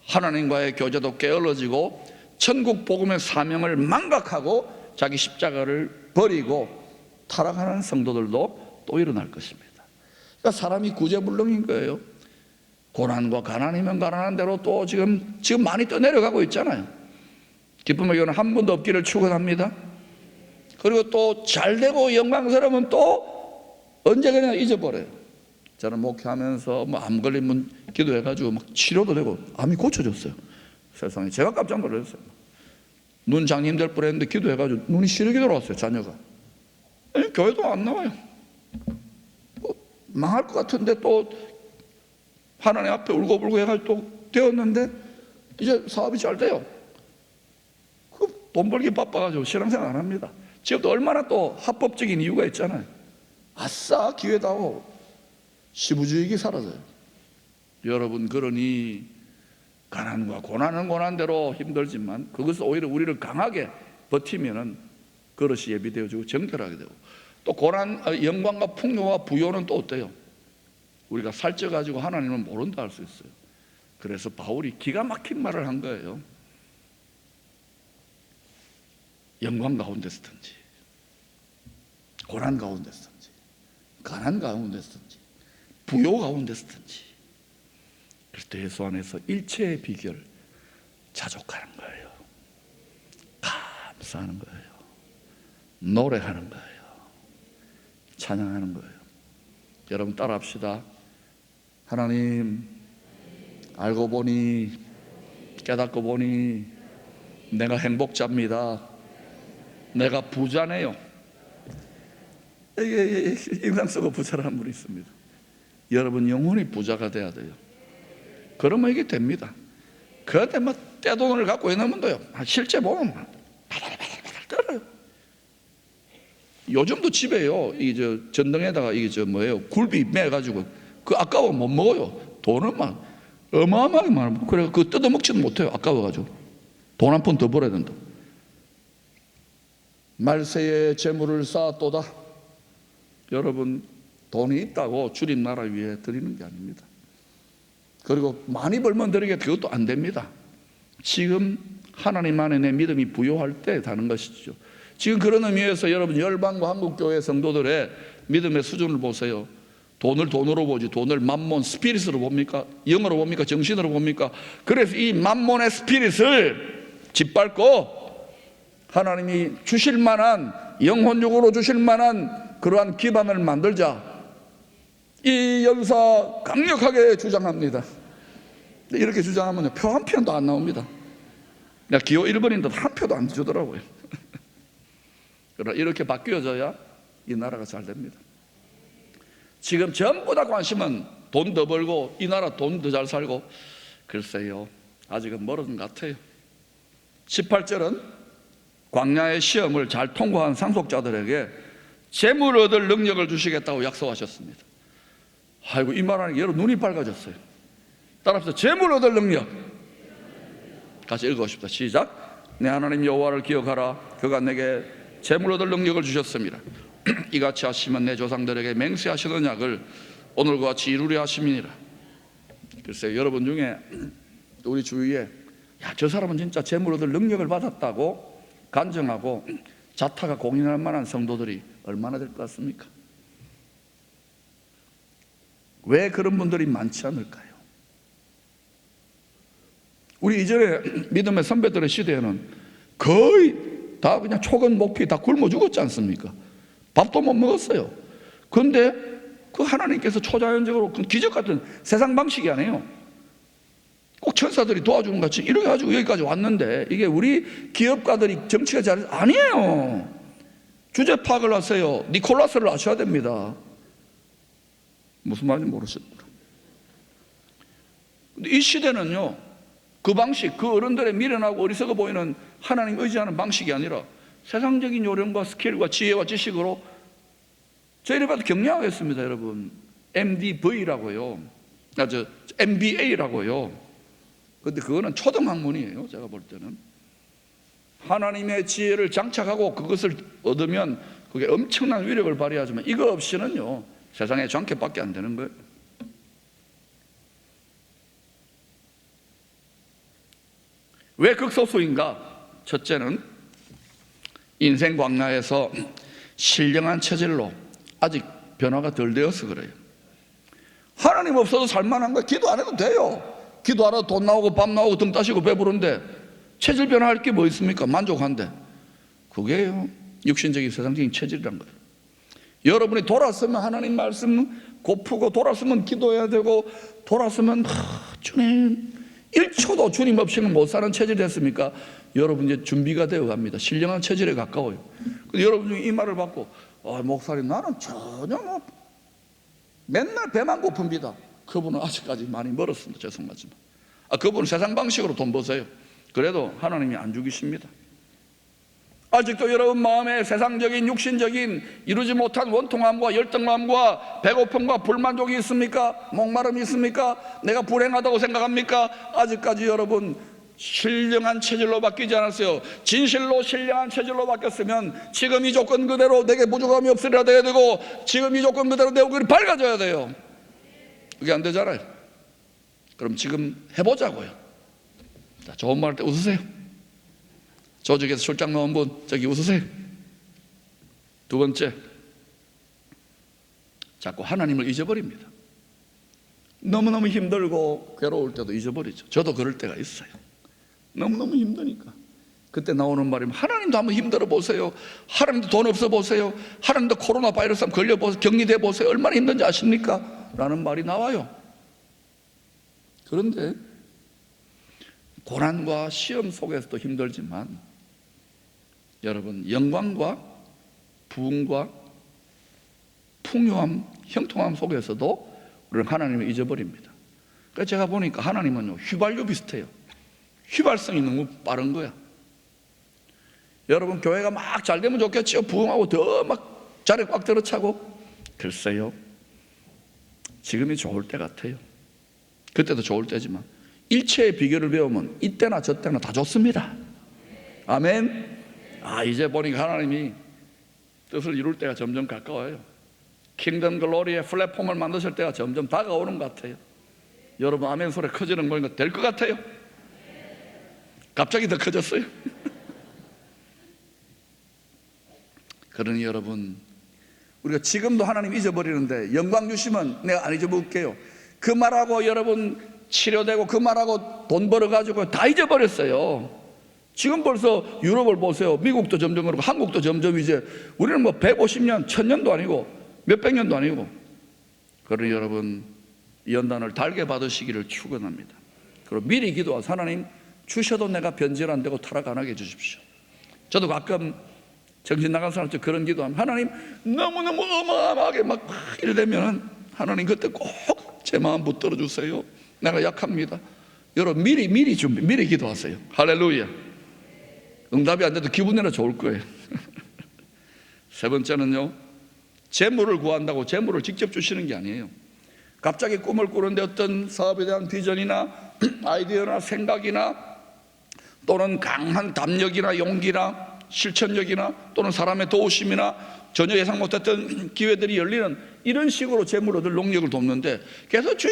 하나님과의 교제도 게을러지고 천국 복음의 사명을 망각하고 자기 십자가를 버리고 타락하는 성도들도 또 일어날 것입니다. 그러니까 사람이 구제불능인 거예요. 고난과 가난이면 가난한 대로 또 지금 많이 떠내려가고 있잖아요. 기쁨의 교훈은 한 번도 없기를 축원합니다. 그리고 또 잘되고 영광스러우면 또 언제 그냥 잊어버려요. 저는 목회하면서 암 걸리면 기도해가지고 막 치료도 되고 암이 고쳐졌어요. 세상에 제가 깜짝 놀랐어요. 눈 장님 될 뻔했는데 기도해가지고 눈이 시력이 돌아왔어요. 자녀가 교회도 안 나와요. 망할 것 같은데 또 하나님 앞에 울고불고 해가지고 또 되었는데 이제 사업이 잘 돼요. 돈 벌기 바빠가지고 신앙생활 안 합니다. 지금도 얼마나 또 합법적인 이유가 있잖아요. 아싸 기회다고 시부주의기 사라져요. 여러분, 그러니 가난과 고난은 고난대로 힘들지만 그것을 오히려 우리를 강하게 버티면은 그릇이 예비되어지고 정결하게 되고, 또 고난, 영광과 풍요와 부요는 또 어때요? 우리가 살쪄가지고 하나님은 모른다 할 수 있어요. 그래서 바울이 기가 막힌 말을 한 거예요. 영광 가운데서든지 고난 가운데서든지 가난 가운데서든지 부요 가운데서든지, 그리스도 예수 안에서 일체의 비결 자족하는 거예요. 감사하는 거예요. 노래하는 거예요. 찬양하는 거예요. 여러분 따라합시다. 하나님, 알고 보니 깨닫고 보니 내가 행복자입니다. 내가 부자네요. 인상 쓰고 부자라는 분이 있습니다. 여러분 영혼이 부자가 돼야 돼요. 그러면 이게 됩니다. 그런데 뭐 떼돈을 갖고 있는 분도요, 실제 보면 바달바달 떨어요. 요즘도 집에요, 이 전등에다가 이게 뭐예요, 굴비 매가지고 그 아까워 못 먹어요. 돈은 막 어마어마하게 많아. 그래 그 뜯어 먹지도 못해요. 아까워가지고 돈 한 푼 더 벌어야 된다. 말세에 재물을 쌓았도다. 여러분, 돈이 있다고 주님 나라 위에 드리는 게 아닙니다. 그리고 많이 벌면 드리게, 그것도 안 됩니다. 지금 하나님 안에 내 믿음이 부요할 때 다는 것이죠. 지금 그런 의미에서 여러분, 열방과 한국교회 성도들의 믿음의 수준을 보세요. 돈을 돈으로 보지, 돈을 맘몬 스피릿으로 봅니까? 영어로 봅니까? 정신으로 봅니까? 그래서 이 맘몬의 스피릿을 짓밟고 하나님이 주실 만한, 영혼육으로 주실 만한 그러한 기반을 만들자, 이 연사 강력하게 주장합니다. 이렇게 주장하면 표 한 편도 안 나옵니다. 기호 1번인데 한 표도 안 주더라고요. 그러나 이렇게 바뀌어져야 이 나라가 잘 됩니다. 지금 전부 다 관심은 돈 더 벌고 이 나라 돈 더 잘 살고, 글쎄요, 아직은 멀은 것 같아요. 18절은 광야의 시험을 잘 통과한 상속자들에게 재물 얻을 능력을 주시겠다고 약속하셨습니다. 아이고, 이 말하니까 여러분 눈이 밝아졌어요. 따라합시다. 재물 얻을 능력. 같이 읽어봅시다. 시작. 내 하나님 여호와를 기억하라. 그가 내게 재물 얻을 능력을 주셨습니다. 이같이 하시면 내 조상들에게 맹세하시는 약을 오늘과 같이 이루려 하심이니라. 글쎄요, 여러분 중에 우리 주위에 저 사람은 진짜 재물 얻을 능력을 받았다고 간증하고 자타가 공인할 만한 성도들이 얼마나 될 것 같습니까? 왜 그런 분들이 많지 않을까요? 우리 이전에 믿음의 선배들의 시대에는 거의 다 그냥 초건 목피 다 굶어 죽었지 않습니까? 밥도 못 먹었어요. 그런데 그 하나님께서 초자연적으로 그 기적 같은 세상 방식이 아니에요. 꼭 천사들이 도와주는 것 같이 이렇게 가지고 여기까지 왔는데, 이게 우리 기업가들이 정치가 잘해서 아니에요. 주제 파악을 하세요. 니콜라스를 아셔야 됩니다. 무슨 말인지 모르십니까? 근데 이 시대는요, 그 방식, 그 어른들의 미련하고 어리석어 보이는 하나님 의지하는 방식이 아니라 세상적인 요령과 스킬과 지혜와 지식으로, 저희를 봐도 경량하겠습니다, 여러분. MDV라고요. MBA라고요. 근데 그거는 초등학문이에요. 제가 볼 때는 하나님의 지혜를 장착하고 그것을 얻으면 그게 엄청난 위력을 발휘하지만 이거 없이는요, 세상에 장캐밖에 안 되는 거예요. 왜 극소수인가? 첫째는 인생 광야에서 신령한 체질로 아직 변화가 덜 되어서 그래요. 하나님 없어도 살만한 거예요. 기도 안 해도 돼요. 기도 안 해도 돈 나오고 밥 나오고 등 따시고 배부른데 체질 변화할 게 뭐 있습니까? 만족한데. 그게 육신적인 세상적인 체질이란 거예요. 여러분이 돌았으면 하나님 말씀 고프고, 돌았으면 기도해야 되고, 돌았으면 주님 1초도 주님 없이는 못 사는 체질이 됐습니까? 여러분 이제 준비가 되어 갑니다. 신령한 체질에 가까워요. 여러분 중에 이 말을 받고 목사님 나는 전혀 맨날 배만 고픕니다. 그분은 아직까지 많이 멀었습니다. 죄송하지만 그분은 세상 방식으로 돈 버세요. 그래도 하나님이 안 죽이십니다. 아직도 여러분 마음에 세상적인 육신적인 이루지 못한 원통함과 열등감과 배고픔과 불만족이 있습니까? 목마름이 있습니까? 내가 불행하다고 생각합니까? 아직까지 여러분 신령한 체질로 바뀌지 않았어요. 진실로 신령한 체질로 바뀌었으면 지금 이 조건 그대로 내게 부족함이 없으리라 돼야 되고, 지금 이 조건 그대로 내 얼굴이 밝아져야 돼요. 그게 안 되잖아요. 그럼 지금 해보자고요. 자, 좋은 말 할 때 웃으세요. 조직에서 출장 나온 분 저기 웃으세요. 두 번째, 자꾸 하나님을 잊어버립니다. 너무너무 힘들고 괴로울 때도 잊어버리죠. 저도 그럴 때가 있어요. 너무너무 힘드니까. 그때 나오는 말이 하나님도 한번 힘들어 보세요. 하나님도 돈 없어 보세요. 하나님도 코로나 바이러스 한번 걸려보세요. 격리돼 보세요. 얼마나 힘든지 아십니까? 라는 말이 나와요. 그런데 고난과 시험 속에서도 힘들지만 여러분 영광과 부흥과 풍요함, 형통함 속에서도 우리는 하나님을 잊어버립니다. 그래서 제가 보니까 하나님은요 휘발유 비슷해요. 휘발성이 너무 빠른 거야. 여러분 교회가 막 잘 되면 좋겠죠. 부흥하고 더 막 자리 꽉 들어차고. 글쎄요, 지금이 좋을 때 같아요. 그때도 좋을 때지만 일체의 비결을 배우면 이때나 저때나 다 좋습니다. 아멘. 이제 보니까 하나님이 뜻을 이룰 때가 점점 가까워요. 킹덤 글로리의 플랫폼을 만드실 때가 점점 다가오는 것 같아요. 여러분 아멘 소리 커지는 거니까 될 것 같아요. 갑자기 더 커졌어요. 그러니 여러분, 우리가 지금도 하나님 잊어버리는데 영광 주시면 내가 안 잊어볼게요. 그 말하고 여러분 치료되고 그 말하고 돈 벌어가지고 다 잊어버렸어요. 지금 벌써 유럽을 보세요. 미국도 점점 그렇고 한국도 점점 이제 우리는 뭐 150년, 1000년도 아니고 몇백 년도 아니고. 그러니 여러분 이 연단을 달게 받으시기를 축원합니다. 그리고 미리 기도하세요. 하나님 주셔도 내가 변질 안 되고 타락 안 하게 해주십시오. 저도 가끔 정신 나간 사람한테 그런 기도하면 하나님 너무너무 어마어마하게 막 이러면 하나님 그때 꼭 제 마음 붙들어 주세요. 내가 약합니다. 여러분 미리 기도하세요. 할렐루야. 응답이 안 돼도 기분 내나 좋을 거예요. 세 번째는요, 재물을 구한다고 재물을 직접 주시는 게 아니에요. 갑자기 꿈을 꾸는데 어떤 사업에 대한 비전이나 아이디어나 생각이나 또는 강한 담력이나 용기나 실천력이나 또는 사람의 도우심이나 전혀 예상 못했던 기회들이 열리는 이런 식으로 재물 얻을 능력을 돕는데 계속 주여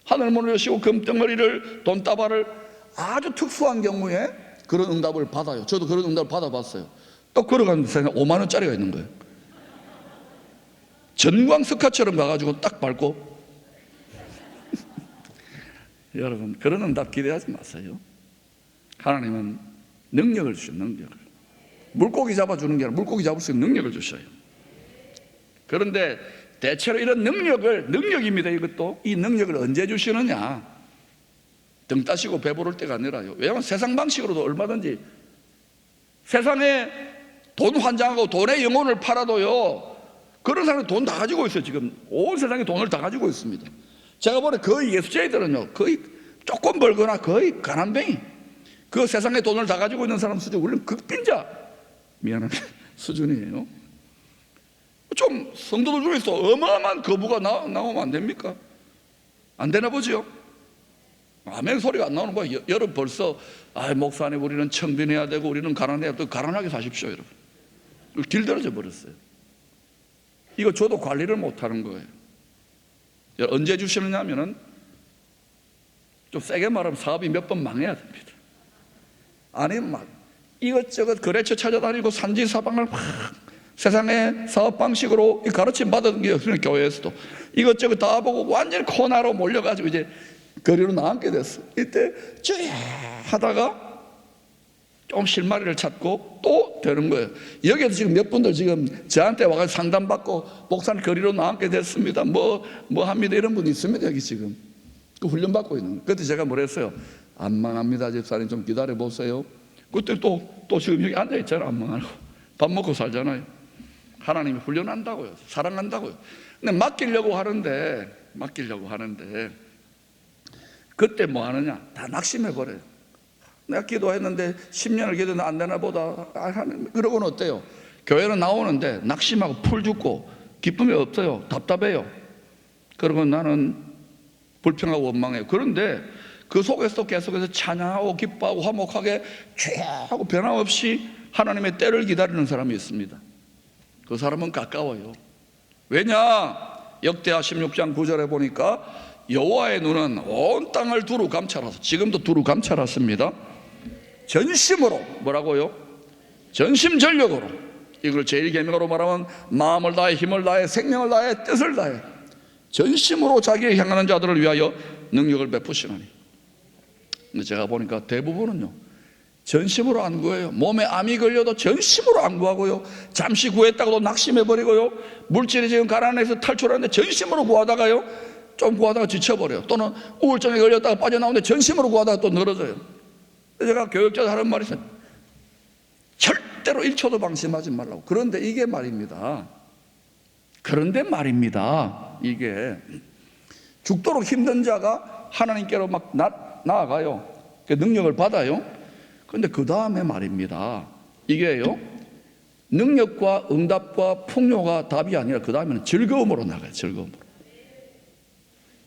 하늘문을 여시고 금덩어리를 돈다발을 아주 특수한 경우에 그런 응답을 받아요. 저도 그런 응답을 받아봤어요. 또 걸어가는 세상에 5만 원짜리가 있는 거예요. 전광 스카처럼 가가지고 딱 밟고 여러분 그런 응답 기대하지 마세요. 하나님은 능력을 주셔요. 능력을. 물고기 잡아주는 게 아니라 물고기 잡을 수 있는 능력을 주셔요. 그런데 대체로 이런 능력입니다. 이것도 이 능력을 언제 주시느냐, 등 따시고 배부를 때가 아니라요. 왜냐하면 세상 방식으로도 얼마든지 세상에 돈 환장하고 돈의 영혼을 팔아도요 그런 사람이 돈 다 가지고 있어요. 지금 온 세상에 돈을 다 가지고 있습니다. 제가 보니 거의 예수자들은요 거의 조금 벌거나 거의 가난뱅이, 그 세상에 돈을 다 가지고 있는 사람 수준, 우리는 극빈자 미안합니다 수준이에요. 좀 성도들 중에서 어마어마한 거부가 나오면 안 됩니까? 안 되나 보죠. 아멘 소리가 안 나오는 거예요. 여러분 벌써 목사님 우리는 청빈해야 되고 우리는 가난해야 되고. 가난하게 사십시오 여러분. 길들어져 버렸어요. 이거 저도 관리를 못하는 거예요. 언제 주시느냐 하면은 좀 세게 말하면 사업이 몇 번 망해야 됩니다. 아니면 막 이것저것 거래처 찾아다니고 산지사방을 막 세상의 사업 방식으로 가르침 받은 게 없으면 교회에서도 이것저것 다 보고 완전히 코너로 몰려가지고 이제 거리로 나앉게 됐어. 이때 쭉 하다가 좀 실마리를 찾고 또 되는 거예요. 여기에도 지금 몇 분들 지금 저한테 와서 상담받고 목사님 거리로 나앉게 됐습니다. 뭐 합니다. 이런 분 있습니다. 여기 지금 그 훈련 받고 있는 거예요. 그때 제가 뭐랬어요? 안 망합니다 집사님, 좀 기다려 보세요. 그때 또 지금 여기 앉아 있잖아. 안 망하고 밥 먹고 살잖아요. 하나님이 훈련한다고요. 사랑한다고요. 근데 맡기려고 하는데 그때 뭐 하느냐? 다 낙심해버려요. 내가 기도했는데 10년을 기도했는데 안 되나 보다. 그러고는 어때요? 교회는 나오는데 낙심하고 풀 죽고 기쁨이 없어요. 답답해요. 그러고 나는 불평하고 원망해요. 그런데 그 속에서 계속해서 찬양하고 기뻐하고 화목하게 죄하고 변함없이 하나님의 때를 기다리는 사람이 있습니다. 그 사람은 가까워요. 왜냐? 역대하 16장 9절에 보니까 여호와의 눈은 온 땅을 두루 감찰하소. 지금도 두루 감찰하십니다. 전심으로, 뭐라고요? 전심전력으로. 이걸 제1계명으로 말하면 마음을 다해 힘을 다해 생명을 다해 뜻을 다해 전심으로 자기를 향하는 자들을 위하여 능력을 베푸시나니. 근데 제가 보니까 대부분은요 전심으로 안 구해요. 몸에 암이 걸려도 전심으로 안 구하고요, 잠시 구했다가도 낙심해버리고요, 물질이 지금 가난해서 탈출하는데 전심으로 구하다가요 좀 구하다가 지쳐버려요. 또는 우울증에 걸렸다가 빠져나오는데 전심으로 구하다가 또 늘어져요. 제가 교육자들 하는 말이 있어요. 절대로 1초도 방심하지 말라고. 그런데 이게 말입니다. 이게 죽도록 힘든 자가 하나님께로 막 나아가요. 능력을 받아요. 그런데 그 다음에 말입니다. 이게요, 능력과 응답과 풍요가 답이 아니라 그 다음에는 즐거움으로 나가요. 즐거움으로.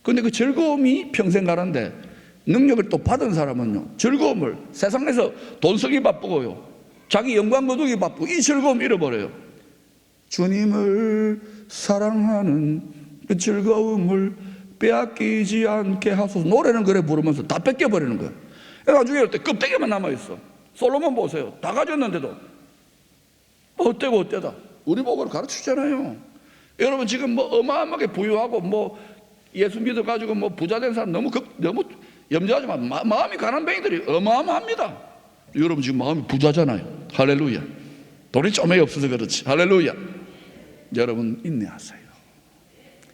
그런데 그 즐거움이 평생 가는데 능력을 또 받은 사람은요, 즐거움을 세상에서 돈 쓰기 바쁘고요, 자기 영광 거두기 바쁘고 이 즐거움 잃어버려요. 주님을 사랑하는 그 즐거움을 빼앗기지 않게 하소서. 노래는 그래 부르면서 다 뺏겨버리는 거예요. 나중에 이럴 때 껍데기만 남아있어. 솔로몬 보세요. 다 가졌는데도 어때고 어때다. 우리 복을 가르치잖아요. 여러분 지금 뭐 어마어마하게 부유하고 뭐 예수 믿어가지고 뭐 부자 된 사람 너무 염려하지 마. 마음이 가난뱅이들이 어마어마합니다. 여러분 지금 마음이 부자잖아요. 할렐루야. 돈이 좀에 없어서 그렇지. 할렐루야. 여러분 인내하세요.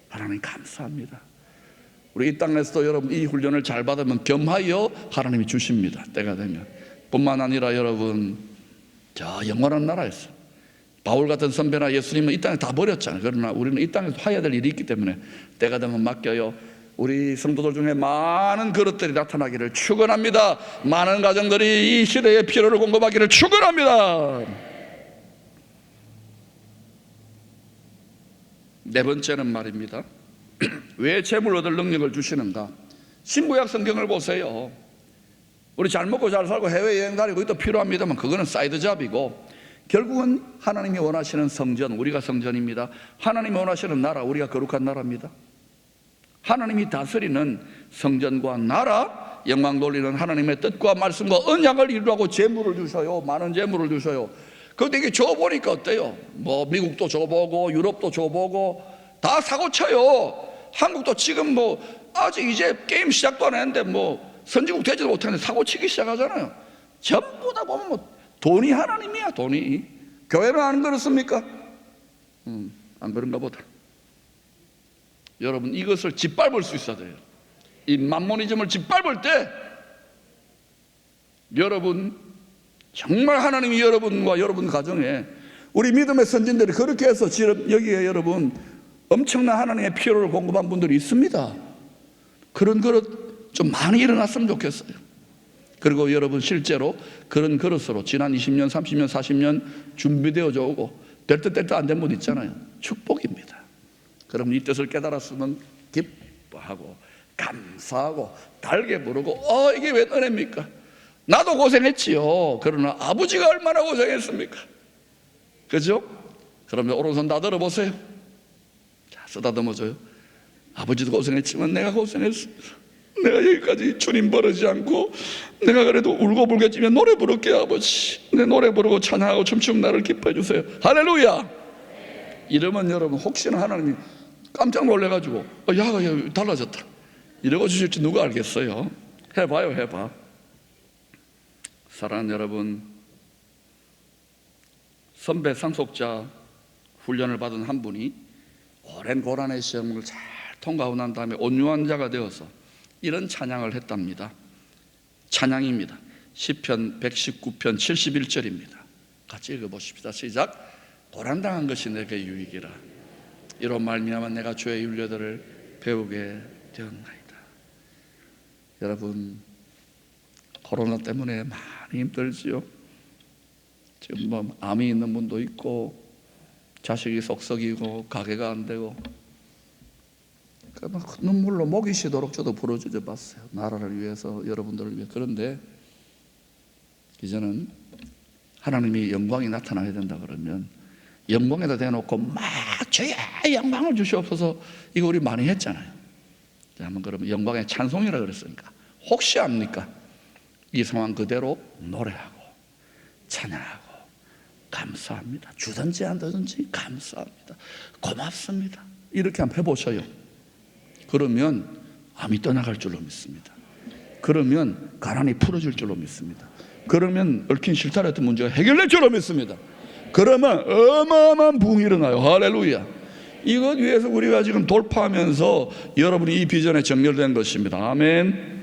하나님 감사합니다. 우리 이 땅에서도 여러분 이 훈련을 잘 받으면 겸하여 하나님이 주십니다. 때가 되면. 뿐만 아니라 여러분 저 영원한 나라에서 바울 같은 선배나 예수님은 이 땅에 다 버렸잖아요. 그러나 우리는 이 땅에서 해야 될 일이 있기 때문에 때가 되면 맡겨요. 우리 성도들 중에 많은 그릇들이 나타나기를 축원합니다. 많은 가정들이 이 시대에 필요를 공급하기를 축원합니다. 네 번째는 말입니다. 왜 재물 얻을 능력을 주시는가? 신구약 성경을 보세요. 우리 잘 먹고 잘 살고 해외여행 다니고 이것도 필요합니다만 그거는 사이드 잡이고, 결국은 하나님이 원하시는 성전, 우리가 성전입니다. 하나님이 원하시는 나라, 우리가 거룩한 나라입니다. 하나님이 다스리는 성전과 나라, 영광 돌리는 하나님의 뜻과 말씀과 언약을 이루라고 재물을 주셔요. 많은 재물을 주셔요. 그런데 이게 줘보니까 어때요? 뭐 미국도 줘보고 유럽도 줘보고 다 사고쳐요. 한국도 지금 뭐 아직 이제 게임 시작도 안 했는데 뭐 선진국 되지도 못하는데 사고치기 시작하잖아요. 전부 다 보면 뭐 돈이 하나님이야. 돈이. 교회는 안 그렇습니까? 안 그런가 보다. 여러분 이것을 짓밟을 수 있어야 돼요. 이 만모니즘을 짓밟을 때 여러분 정말 하나님이 여러분과 여러분 가정에, 우리 믿음의 선진들이 그렇게 해서 지금 여기에 여러분 엄청난 하나님의 필요를 공급한 분들이 있습니다. 그런 그릇 좀 많이 일어났으면 좋겠어요. 그리고 여러분 실제로 그런 그릇으로 지난 20년 30년 40년 준비되어져 오고 될 듯 될 듯 안 된 분 있잖아요. 축복입니다. 그럼 이 뜻을 깨달았으면 기뻐하고 감사하고 달게 부르고 이게 왜 은혜입니까? 나도 고생했지요. 그러나 아버지가 얼마나 고생했습니까? 그죠? 그러면 오른손 다 들어보세요. 자, 쓰다듬어줘요. 아버지도 고생했지만 내가 고생했습니다. 내가 여기까지 주님 버리지 않고 내가 그래도 울고불겠지만 노래 부를게요. 아버지, 내 노래 부르고 찬양하고 춤추면 나를 기뻐해 주세요. 할렐루야. 이러면 여러분 혹시나 하나님이 깜짝 놀래가지고 야 달라졌다 이러고 주실지 누가 알겠어요? 해봐요. 해봐. 사랑하는 여러분, 선배 상속자 훈련을 받은 한 분이 오랜 고난의 시험을 잘 통과하고 난 다음에 온유한 자가 되어서 이런 찬양을 했답니다. 찬양입니다. 시편 119편 71절입니다. 같이 읽어보십시다. 시작. 고난당한 것이 내게 유익이라. 이로 말미암아 내가 주의 윤례들을 배우게 되었나이다. 여러분, 코로나 때문에 많이 힘들지요. 지금 뭐 암이 있는 분도 있고 자식이 속썩이고 가게가 안 되고, 그러니까 눈물로 목이 쉬도록 저도 부르짖어 봤어요. 나라를 위해서, 여러분들을 위해. 그런데 이제는 하나님이 영광이 나타나야 된다 그러면 영광에다 대놓고 막 주여 영광을 주시옵소서, 이거 우리 많이 했잖아요. 자, 한번 그러면 영광의 찬송이라 그랬으니까 혹시 압니까? 이 상황 그대로 노래하고 찬양하고 감사합니다. 주든지 안 주든지 감사합니다. 고맙습니다. 이렇게 한번 해보셔요. 그러면 암이 떠나갈 줄로 믿습니다. 그러면 가난이 풀어질 줄로 믿습니다. 그러면 얽힌 실타랬던 문제가 해결될 줄로 믿습니다. 그러면 어마어마한 부흥이 일어나요. 할렐루야. 이것 위해서 우리가 지금 돌파하면서 여러분이 이 비전에 정렬된 것입니다. 아멘.